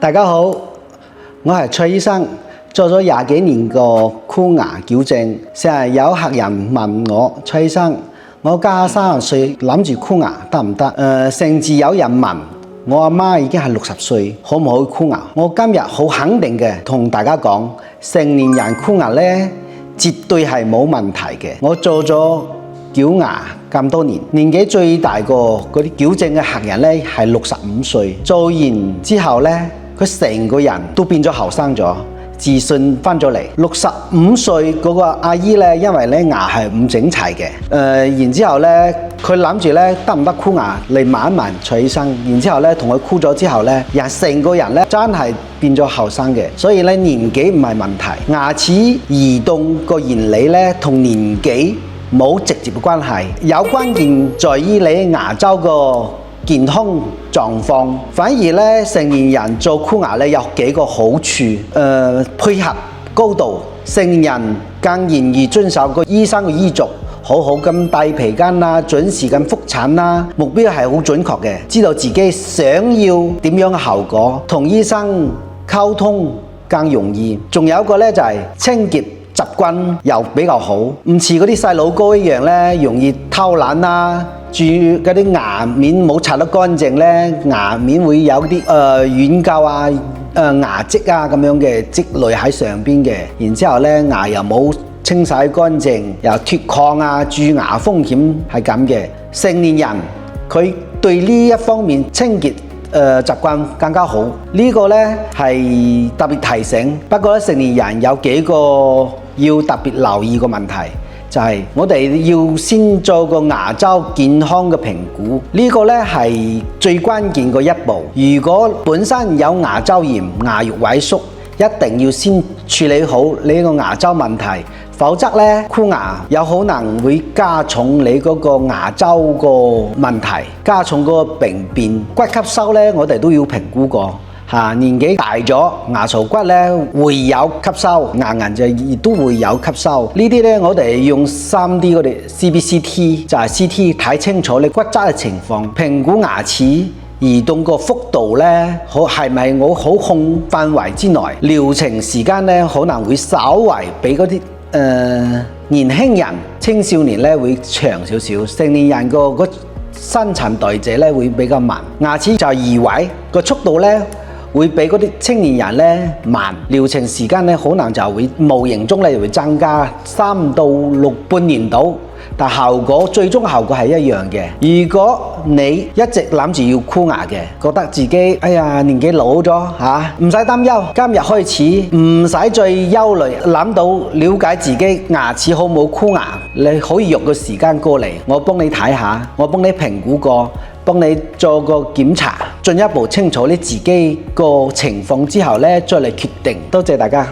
大家好，我係蔡醫生，做咗20幾年個箍牙矯正，成日有客人問我，蔡醫生，我家30歲諗住箍牙得唔得？甚至有人問我阿媽已經係60歲，可唔可以箍牙？我今日好肯定嘅同大家講，成年人箍牙咧絕對係冇問題嘅。我做咗矯牙咁多年，年紀最大個嗰啲矯正嘅客人咧係65歲，做完之後咧，佢成個人都變咗後生咗，自信翻咗嚟。65歲嗰個阿姨咧，因為咧牙係唔整齊嘅，然之後咧佢諗住咧得唔得箍牙嚟問一問蔡醫生，然之後咧同佢箍咗之後咧，成個人咧真係變咗後生嘅，所以咧年紀唔係問題，牙齒移動個原理咧同年紀冇直接嘅關係，有關鍵在於你牙周個健康狀況。反而咧成年人做箍牙咧有幾個好處，配合高度，成年人更願意遵守個醫生嘅醫囑，好好咁戴皮筋啦，準時咁覆診啦，目標係好準確嘅，知道自己想要點樣嘅效果，同醫生溝通更容易。仲有一個咧就係清潔習慣又比較好，唔似嗰啲細佬哥一樣咧，容易偷懶啦，住嗰啲牙面冇刷得乾淨咧，牙面會有啲軟膠啊、牙漬啊咁樣嘅積累喺上邊嘅，然之後咧牙又冇清洗乾淨，又脫礦啊，蛀牙風險係咁嘅。成年人佢對呢一方面清潔習慣更加好，呢個咧係特別提醒。不過咧成年人有幾個要特別留意個問題，就係我哋要先做個牙周健康嘅評估，呢個咧係最關鍵嘅一步。如果本身有牙周炎、牙肉萎縮，一定要先處理好你個牙周問題，否則咧箍牙有可能會加重你嗰個牙周個問題，加重嗰個病變。骨吸收咧，我哋都要評估過。年紀大咗，牙槽骨咧會有吸收，牙齦就亦都會有吸收。呢啲咧我哋用 3D 嗰啲 CBCT 就係 CT 睇清楚你骨質嘅情況，評估牙齒移動個幅度咧，係咪我可控範圍之內？療程時間咧可能會稍為比嗰啲年輕人、青少年咧會長少少，成年人個新陳代謝咧會比較慢。牙齒就移位個速度咧會比嗰啲青年人咧慢，療程時間咧可能就會無形中咧會增加3到6半年度，但最終效果係一樣嘅。如果你一直諗住要箍牙嘅，覺得自己年紀老咗唔使擔憂，今日開始唔使再憂慮，諗到了解自己牙齒好冇箍牙，你可以約個時間過嚟，我幫你睇下，我幫你評估過，幫你做個檢查，進一步清楚你自己個情況之後咧，再嚟決定。多謝大家。